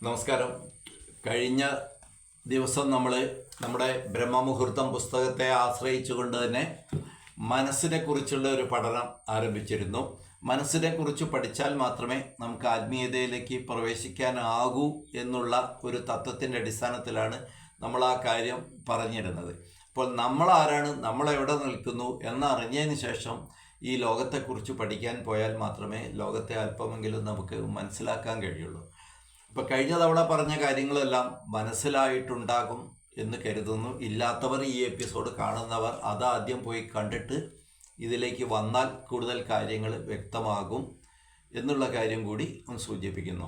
നമസ്കാരം. കഴിഞ്ഞ ദിവസം നമ്മൾ നമ്മുടെ ബ്രഹ്മമുഹൂർത്തം പുസ്തകത്തെ ആശ്രയിച്ചുകൊണ്ട് തന്നെ മനസ്സിനെ കുറിച്ചുള്ള ഒരു പഠനം ആരംഭിച്ചിരുന്നു. മനസ്സിനെ കുറിച്ച് പഠിച്ചാൽ മാത്രമേ നമുക്ക് ആത്മീയതയിലേക്ക് പ്രവേശിക്കാനാകൂ എന്നുള്ള ഒരു തത്വത്തിൻ്റെ അടിസ്ഥാനത്തിലാണ് നമ്മൾ ആ കാര്യം പറഞ്ഞിരുന്നത്. അപ്പോൾ നമ്മൾ ആരാണ്, നമ്മൾ എവിടെ നിൽക്കുന്നു എന്നറിഞ്ഞതിന് ശേഷം ഈ ലോകത്തെക്കുറിച്ച് പഠിക്കാൻ പോയാൽ മാത്രമേ ലോകത്തെ അല്പമെങ്കിലും നമുക്ക് മനസ്സിലാക്കാൻ കഴിയുള്ളൂ. ഇപ്പോൾ കഴിഞ്ഞ തവണ പറഞ്ഞ കാര്യങ്ങളെല്ലാം മനസ്സിലായിട്ടുണ്ടാകും എന്ന് കരുതുന്നു. ഇല്ലാത്തവർ ഈ എപ്പിസോഡ് കാണുന്നവർ അതാദ്യം പോയി കണ്ടിട്ട് ഇതിലേക്ക് വന്നാൽ കൂടുതൽ കാര്യങ്ങൾ വ്യക്തമാകും എന്നുള്ള കാര്യം കൂടി ഒന്ന് സൂചിപ്പിക്കുന്നു.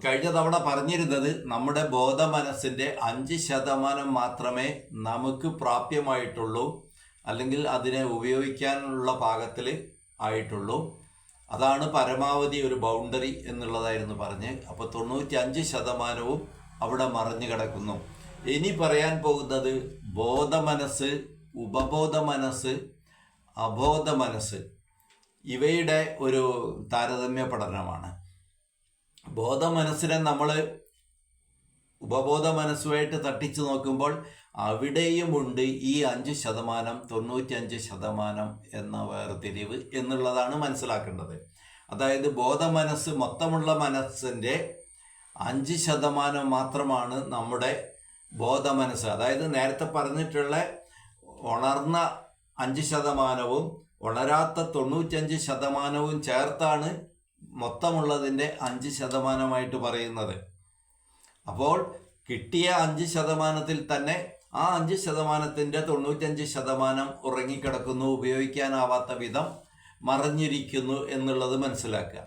കഴിഞ്ഞ തവണ പറഞ്ഞിരുന്നത് നമ്മുടെ ബോധമനസ്സിൻ്റെ 5% മാത്രമേ നമുക്ക് പ്രാപ്യമായിട്ടുള്ളൂ, അല്ലെങ്കിൽ അതിനെ ഉപയോഗിക്കാനുള്ള പാകത്തിൽ ആയിട്ടുള്ളൂ. അതാണ് പരമാവധി ഒരു ബൗണ്ടറി എന്നുള്ളതായിരുന്നു പറഞ്ഞ്. അപ്പോൾ 95% അവിടെ മറിഞ്ഞു കിടക്കുന്നു. ഇനി പറയാൻ പോകുന്നത് ബോധമനസ്സ്, ഉപബോധ മനസ്സ്, അബോധ മനസ്സ്, ഇവയുടെ ഒരു താരതമ്യ പഠനമാണ്. ബോധമനസ്സിനെ നമ്മൾ ഉപബോധ മനസ്സുമായിട്ട് തട്ടിച്ചു നോക്കുമ്പോൾ അവിടെയുമുണ്ട് ഈ 5%, 95% എന്ന വേർതിരിവ് എന്നുള്ളതാണ് മനസ്സിലാക്കേണ്ടത്. അതായത് ബോധമനസ്സ്, മൊത്തമുള്ള മനസ്സിൻ്റെ 5% മാത്രമാണ് നമ്മുടെ ബോധമനസ്സ്. അതായത് നേരത്തെ പറഞ്ഞിട്ടുള്ള ഉണർന്ന 5%വും ഉണരാത്ത 95%വും ചേർത്താണ് മൊത്തമുള്ളതിൻ്റെ 5% പറയുന്നത്. അപ്പോൾ കിട്ടിയ 5%-ത്തിൽ തന്നെ ആ 5%-ൻ്റെ 95% ഉറങ്ങിക്കിടക്കുന്നു, ഉപയോഗിക്കാനാവാത്ത വിധം മറഞ്ഞിരിക്കുന്നു എന്നുള്ളത് മനസ്സിലാക്കുക.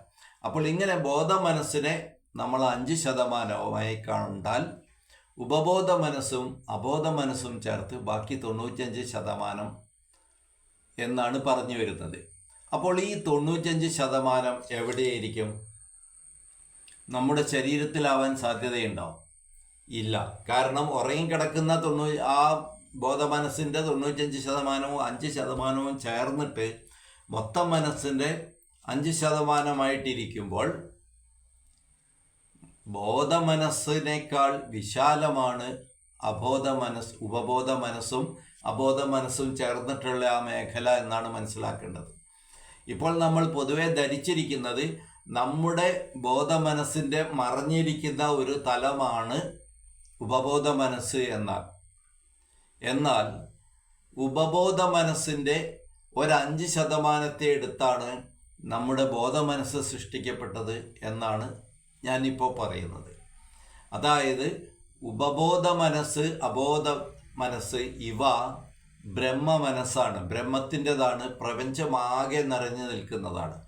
അപ്പോൾ ഇങ്ങനെ ബോധമനസ്സിനെ നമ്മൾ 5%-മായി കണ്ടാൽ ഉപബോധ മനസ്സും അബോധ മനസ്സും ചേർത്ത് ബാക്കി 95% എന്നാണ് പറഞ്ഞു വരുന്നത്. അപ്പോൾ ഈ 95% എവിടെയായിരിക്കും? നമ്മുടെ ശരീരത്തിലാവാൻ സാധ്യതയുണ്ടാവും? ഇല്ല. കാരണം ഉറങ്ങിക്കിടക്കുന്ന ആ ബോധമനസ്സിൻ്റെ 95%വും 5%വും ചേർന്നിട്ട് മൊത്തം മനസ്സിൻ്റെ 5%മായിട്ടിരിക്കുമ്പോൾ ബോധമനസ്സിനേക്കാൾ വിശാലമാണ് അബോധ മനസ്സ്. ഉപബോധ മനസ്സും അബോധ മനസ്സും ചേർന്നിട്ടുള്ള ആ മേഖല എന്നാണ് മനസ്സിലാക്കേണ്ടത്. ഇപ്പോൾ നമ്മൾ പൊതുവെ ധരിച്ചിരിക്കുന്നത് നമ്മുടെ ബോധമനസ്സിൻ്റെ മറഞ്ഞിരിക്കുന്ന ഒരു തലമാണ് ഉപബോധ മനസ്സ് എന്നാൽ ഉപബോധ മനസ്സിൻ്റെ 5% എടുത്താണ് നമ്മുടെ ബോധമനസ്സ് സൃഷ്ടിക്കപ്പെട്ടത് എന്നാണ് ഞാനിപ്പോൾ പറയുന്നത്. അതായത് ഉപബോധ മനസ്സ്, അബോധ മനസ്സ് ഇവ ബ്രഹ്മ മനസ്സാണ്, ബ്രഹ്മത്തിൻ്റെതാണ്, പ്രപഞ്ചമാകെ നിറഞ്ഞു നിൽക്കുന്നതാണ്.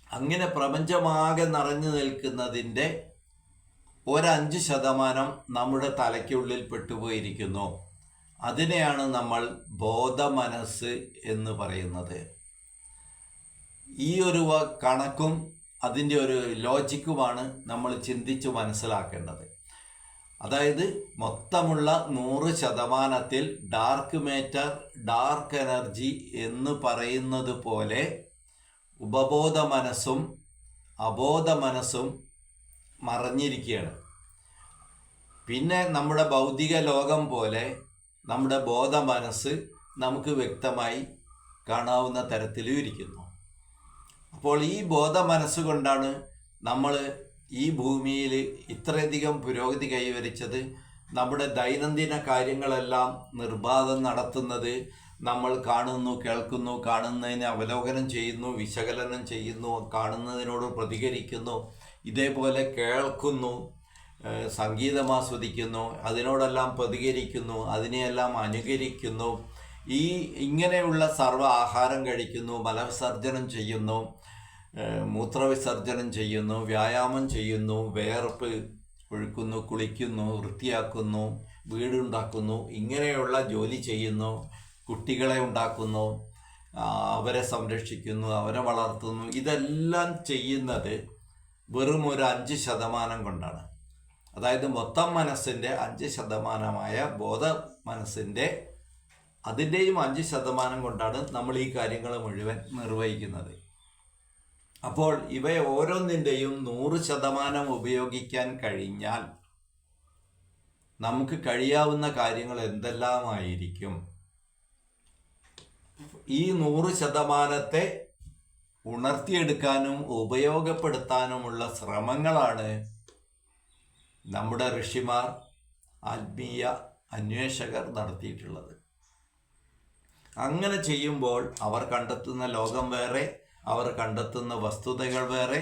അങ്ങനെ പ്രപഞ്ചമാകെ നിറഞ്ഞു നിൽക്കുന്നതിൻ്റെ 5% നമ്മുടെ തലയ്ക്കുള്ളിൽ പെട്ടുപോയിരിക്കുന്നു. അതിനെയാണ് നമ്മൾ ബോധമനസ്സ് എന്ന് പറയുന്നത്. ഈ ഒരു കണക്കും അതിൻ്റെ ഒരു ലോജിക്കുമാണ് നമ്മൾ ചിന്തിച്ച് മനസ്സിലാക്കേണ്ടത്. അതായത് മൊത്തമുള്ള 100%-ത്തിൽ ഡാർക്ക് മാറ്റർ, ഡാർക്ക് എനർജി എന്ന് പറയുന്നത് പോലെ ഉപബോധ മനസ്സും അബോധ മനസ്സും മറഞ്ഞിരിക്കുകയാണ്. പിന്നെ നമ്മുടെ ഭൗതിക ലോകം പോലെ നമ്മുടെ ബോധ മനസ്സ് നമുക്ക് വ്യക്തമായി കാണാവുന്ന തരത്തിലും ഇരിക്കുന്നു. അപ്പോൾ ഈ ബോധ മനസ്സുകൊണ്ടാണ് നമ്മൾ ഈ ഭൂമിയിൽ ഇത്രയധികം പുരോഗതി കൈവരിച്ചത്. നമ്മുടെ ദൈനംദിന കാര്യങ്ങളെല്ലാം നിർബാധം നടത്തുന്നത് നമ്മൾ കാണുന്നു, കേൾക്കുന്നു, കാണുന്നതിനെ അവലോകനം ചെയ്യുന്നു, വിശകലനം ചെയ്യുന്നു, കാണുന്നതിനോട് പ്രതികരിക്കുന്നു, ഇതേപോലെ കേൾക്കുന്നു, സംഗീതം ആസ്വദിക്കുന്നു, അതിനോടെല്ലാം പ്രതികരിക്കുന്നു, അതിനെയെല്ലാം അനുകരിക്കുന്നു. ഇങ്ങനെയുള്ള സർവ്വ ആഹാരം കഴിക്കുന്നു, മലവിസർജനം ചെയ്യുന്നു, മൂത്രവിസർജനം ചെയ്യുന്നു, വ്യായാമം ചെയ്യുന്നു, വേർപ്പ് ഒഴുക്കുന്നു, കുളിക്കുന്നു, വൃത്തിയാക്കുന്നു, വീടുണ്ടാക്കുന്നു, ഇങ്ങനെയുള്ള ജോലി ചെയ്യുന്നു, കുട്ടികളെ ഉണ്ടാക്കുന്നു, അവരെ സംരക്ഷിക്കുന്നു, അവരെ വളർത്തുന്നു. ഇതെല്ലാം ചെയ്യുന്നത് വെറും ഒരു 5% കൊണ്ടാണ്. അതായത് മൊത്തം മനസ്സിൻ്റെ 5%-മായ ബോധ മനസ്സിൻ്റെ അതിൻ്റെയും 5% കൊണ്ടാണ് നമ്മൾ ഈ കാര്യങ്ങൾ മുഴുവൻ നിർവഹിക്കുന്നത്. അപ്പോൾ ഇവയെ ഓരോന്നിൻ്റെയും 100% ഉപയോഗിക്കാൻ കഴിഞ്ഞാൽ നമുക്ക് കഴിയാവുന്ന കാര്യങ്ങൾ എന്തെല്ലാമായിരിക്കും? ഈ 100% ഉണർത്തിയെടുക്കാനും ഉപയോഗപ്പെടുത്താനുമുള്ള ശ്രമങ്ങളാണ് നമ്മുടെ ഋഷിമാർ, ആത്മീയ അന്വേഷകർ നടത്തിയിട്ടുള്ളത്. അങ്ങനെ ചെയ്യുമ്പോൾ അവർ കണ്ടെത്തുന്ന ലോകം വേറെ, അവർ കണ്ടെത്തുന്ന വസ്തുതകൾ വേറെ,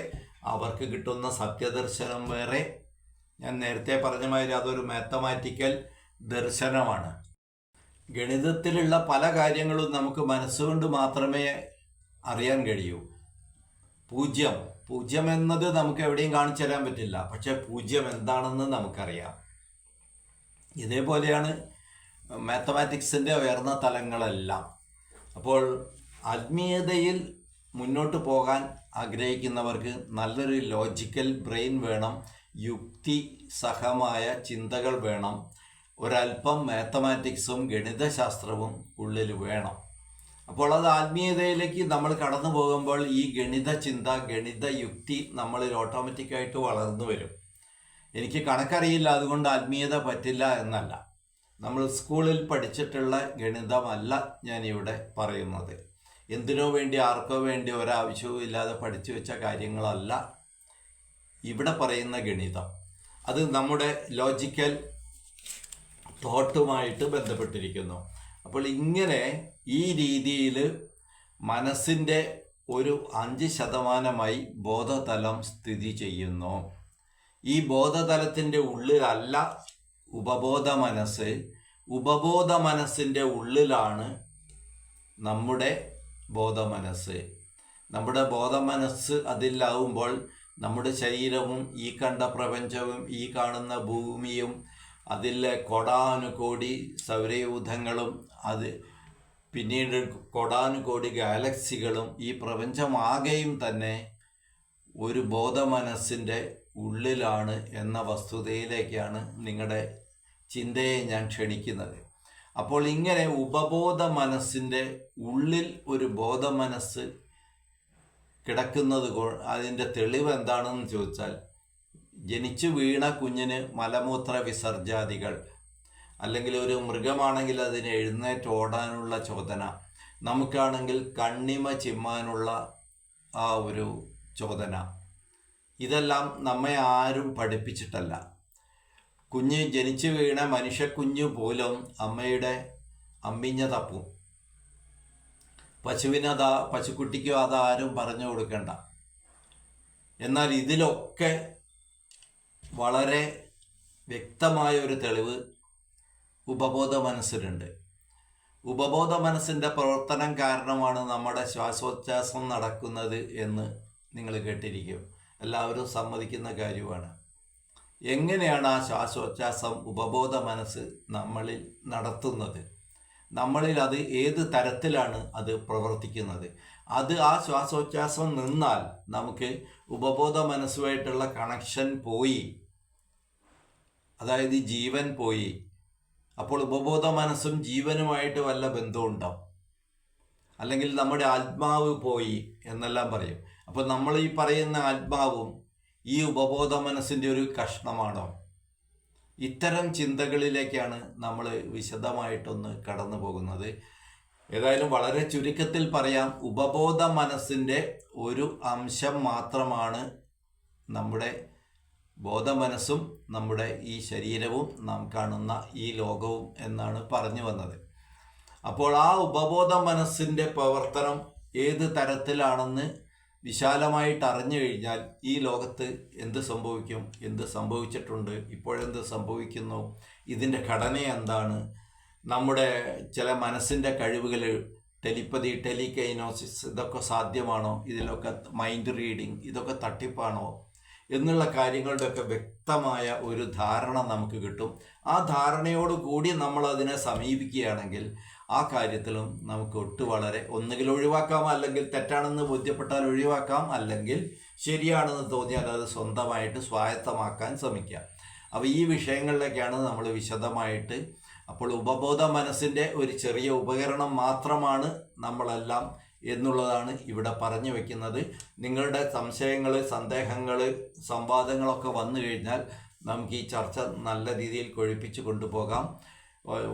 അവർക്ക് കിട്ടുന്ന സത്യദർശനം വേറെ. ഞാൻ നേരത്തെ പറഞ്ഞ മാതിരി അതൊരു മാത്തമാറ്റിക്കൽ ദർശനമാണ്. ഗണിതത്തിലുള്ള പല കാര്യങ്ങളും നമുക്ക് മനസ്സുകൊണ്ട് മാത്രമേ അറിയാൻ കഴിയൂ. പൂജ്യം എന്നത് നമുക്ക് എവിടെയും കാണിച്ചു തരാൻ പറ്റില്ല, പക്ഷെ പൂജ്യം എന്താണെന്ന് നമുക്കറിയാം. ഇതേപോലെയാണ് മാത്തമാറ്റിക്സിൻ്റെ ഉയർന്ന തലങ്ങളെല്ലാം. അപ്പോൾ ആത്മീയതയിൽ മുന്നോട്ട് പോകാൻ ആഗ്രഹിക്കുന്നവർക്ക് നല്ലൊരു ലോജിക്കൽ ബ്രെയിൻ വേണം, യുക്തി സഹമായ ചിന്തകൾ വേണം, ഒരല്പം മാത്തമാറ്റിക്സും ഗണിതശാസ്ത്രവും ഉള്ളിൽ വേണം. അപ്പോൾ അത് ആത്മീയതയിലേക്ക് നമ്മൾ കടന്നു പോകുമ്പോൾ ഈ ഗണിത ചിന്ത, ഗണിത യുക്തി നമ്മളിൽ ഓട്ടോമാറ്റിക്കായിട്ട് വളർന്നു വരും. എനിക്ക് കണക്കറിയില്ല അതുകൊണ്ട് ആത്മീയത പറ്റില്ല എന്നല്ല. നമ്മൾ സ്കൂളിൽ പഠിച്ചിട്ടുള്ള ഗണിതമല്ല ഞാനിവിടെ പറയുന്നത്. എന്തിനോ വേണ്ടി ആർക്കോ വേണ്ടി ഒരാവശ്യവും ഇല്ലാതെ പഠിച്ചു വെച്ച കാര്യങ്ങളല്ല ഇവിടെ പറയുന്ന ഗണിതം. അത് നമ്മുടെ ലോജിക്കൽ തോട്ടുമായിട്ട് ബന്ധപ്പെട്ടിരിക്കുന്നു. അപ്പോൾ ഇങ്ങനെ ഈ രീതിയിൽ മനസ്സിൻ്റെ ഒരു 5% ബോധതലം സ്ഥിതി ചെയ്യുന്നു. ഈ ബോധതലത്തിൻ്റെ ഉള്ളിലല്ല ഉപബോധ മനസ്സ്. ഉപബോധ മനസ്സിൻ്റെ ഉള്ളിലാണ് നമ്മുടെ ബോധമനസ്സ്. നമ്മുടെ ബോധമനസ്സ് അതിലാവുമ്പോൾ നമ്മുടെ ശരീരവും ഈ കണ്ട പ്രപഞ്ചവും ഈ കാണുന്ന ഭൂമിയും അതിലെ കോടാനുകോടി സൗരയൂഥങ്ങളും അത് പിന്നീട് കോടാനുകോടി ഗാലക്സികളും ഈ പ്രപഞ്ചമാകെയും തന്നെ ഒരു ബോധമനസ്സിൻ്റെ ഉള്ളിലാണ് എന്ന വസ്തുതയിലേക്കാണ് നിങ്ങളുടെ ചിന്തയെ ഞാൻ ക്ഷണിക്കുന്നത്. അപ്പോൾ ഇങ്ങനെ ഉപബോധ മനസ്സിൻ്റെ ഉള്ളിൽ ഒരു ബോധമനസ്സ് കിടക്കുന്നത് അതിൻ്റെ തെളിവ് എന്താണെന്ന് ചോദിച്ചാൽ, ജനിച്ചു വീണ കുഞ്ഞിന് മലമൂത്ര വിസർജാദികൾ, അല്ലെങ്കിൽ ഒരു മൃഗമാണെങ്കിൽ അതിന് എഴുന്നേറ്റ് ഓടാനുള്ള ചോദന, നമുക്കാണെങ്കിൽ കണ്ണിമ ചിമ്മാനുള്ള ആ ഒരു ചോദന, ഇതെല്ലാം നമ്മെ ആരും പഠിപ്പിച്ചിട്ടല്ല. കുഞ്ഞ് ജനിച്ചു വീണ മനുഷ്യക്കുഞ്ഞു പോലും അമ്മയുടെ അമ്മിഞ്ഞ തപ്പും. പശുക്കുട്ടിക്കോ അതാരും പറഞ്ഞു കൊടുക്കണ്ട. എന്നാൽ ഇതിലൊക്കെ വളരെ വ്യക്തമായ ഒരു തെളിവ് ഉപബോധ മനസ്സിലുണ്ട്. ഉപബോധ മനസ്സിൻ്റെ പ്രവർത്തനം കാരണമാണ് നമ്മുടെ ശ്വാസോച്ഛ്വാസം നടക്കുന്നത് എന്ന് നിങ്ങൾ കേട്ടിരിക്കും. എല്ലാവരും സമ്മതിക്കുന്ന കാര്യമാണ്. എങ്ങനെയാണ് ആ ശ്വാസോച്ഛ്വാസം ഉപബോധ മനസ്സ് നമ്മളിൽ നടത്തുന്നത്? നമ്മളിൽ അത് ഏത് തരത്തിലാണ് അത് പ്രവർത്തിക്കുന്നത്? അത് ആ ശ്വാസോച്ഛ്വാസം നിന്നാൽ നമുക്ക് ഉപബോധ മനസ്സുമായിട്ടുള്ള കണക്ഷൻ പോയി, അതായത് ജീവൻ പോയി. അപ്പോൾ ഉപബോധ മനസ്സും ജീവനുമായിട്ട് വല്ല ബന്ധമുണ്ടോ? അല്ലെങ്കിൽ നമ്മുടെ ആത്മാവ് പോയി എന്നെല്ലാം പറയും. അപ്പോൾ നമ്മൾ ഈ പറയുന്ന ആത്മാവും ഈ ഉപബോധ മനസ്സിൻ്റെ ഒരു കഷ്ണമാണോ? ഇത്തരം ചിന്തകളിലേക്കാണ് നമ്മൾ വിശദമായിട്ടൊന്ന് കടന്നു പോകുന്നത്. ഏതായാലും വളരെ ചുരുക്കത്തിൽ പറയാം, ഉപബോധ മനസ്സിൻ്റെ ഒരു അംശം മാത്രമാണ് നമ്മുടെ ബോധമനസ്സും നമ്മുടെ ഈ ശരീരവും നാം കാണുന്ന ഈ ലോകവും എന്നാണ് പറഞ്ഞു വന്നത്. അപ്പോൾ ആ ഉപബോധ മനസ്സിൻ്റെ പ്രവർത്തനം ഏത് തരത്തിലാണെന്ന് വിശാലമായിട്ട് അറിഞ്ഞു കഴിഞ്ഞാൽ ഈ ലോകത്ത് എന്ത് സംഭവിക്കും, എന്ത് സംഭവിച്ചിട്ടുണ്ട്, ഇപ്പോഴെന്ത് സംഭവിക്കുന്നു, ഇതിൻ്റെ ഘടന എന്താണ്, നമ്മുടെ ചില മനസ്സിൻ്റെ കഴിവുകൾ, ടെലിപ്പതി, ടെലികൈനോസിസ്, ഇതൊക്കെ സാധ്യമാണോ, ഇതിലൊക്കെ മൈൻഡ് റീഡിങ്, ഇതൊക്കെ തട്ടിപ്പാണോ എന്നുള്ള കാര്യങ്ങളുടെയൊക്കെ വ്യക്തമായ ഒരു ധാരണ നമുക്ക് കിട്ടും. ആ ധാരണയോടുകൂടി നമ്മൾ അതിനെ സമീപിക്കുകയാണെങ്കിൽ ആ കാര്യത്തിലും നമുക്ക് വളരെ ഒന്നുകിൽ ഒഴിവാക്കാം, അല്ലെങ്കിൽ തെറ്റാണെന്ന് ബോധ്യപ്പെട്ടാൽ ഒഴിവാക്കാം, അല്ലെങ്കിൽ ശരിയാണെന്ന് തോന്നിയാൽ അത് സ്വന്തമായിട്ട് സ്വായത്തമാക്കാൻ ശ്രമിക്കാം. അപ്പോൾ ഈ വിഷയങ്ങളിലേക്കാണ് നമ്മൾ വിശദമായിട്ട്. അപ്പോൾ ഉപബോധ മനസ്സിൻ്റെ ഒരു ചെറിയ ഉപകരണം മാത്രമാണ് നമ്മളെല്ലാം എന്നുള്ളതാണ് ഇവിടെ പറഞ്ഞു വയ്ക്കുന്നത്. നിങ്ങളുടെ സംശയങ്ങൾ, സന്ദേഹങ്ങൾ, സംവാദങ്ങളൊക്കെ വന്നു കഴിഞ്ഞാൽ നമുക്ക് ഈ ചർച്ച നല്ല രീതിയിൽ കൊഴുപ്പിച്ച് കൊണ്ടുപോകാം.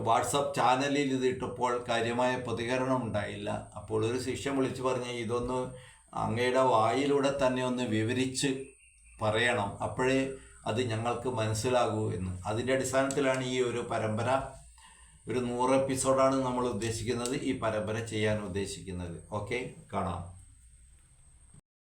വാട്സപ്പ് ചാനലിൽ ഇതിട്ടപ്പോൾ കാര്യമായ പ്രതികരണം ഉണ്ടായില്ല. അപ്പോൾ ഒരു ശിഷ്യം വിളിച്ചു പറഞ്ഞ് ഇതൊന്ന് അങ്ങയുടെ വായിലൂടെ തന്നെ ഒന്ന് വിവരിച്ച് പറയണം, അപ്പോഴേ അത് ഞങ്ങൾക്ക് മനസ്സിലാകൂ എന്ന്. അതിൻ്റെ അടിസ്ഥാനത്തിലാണ് ഈ ഒരു പരമ്പര, ഒരു 100 എപ്പിസോഡാണ് നമ്മൾ ഉദ്ദേശിക്കുന്നത്, ഈ പരമ്പര ചെയ്യാൻ ഉദ്ദേശിക്കുന്നത്. ഓക്കെ, കാണാം.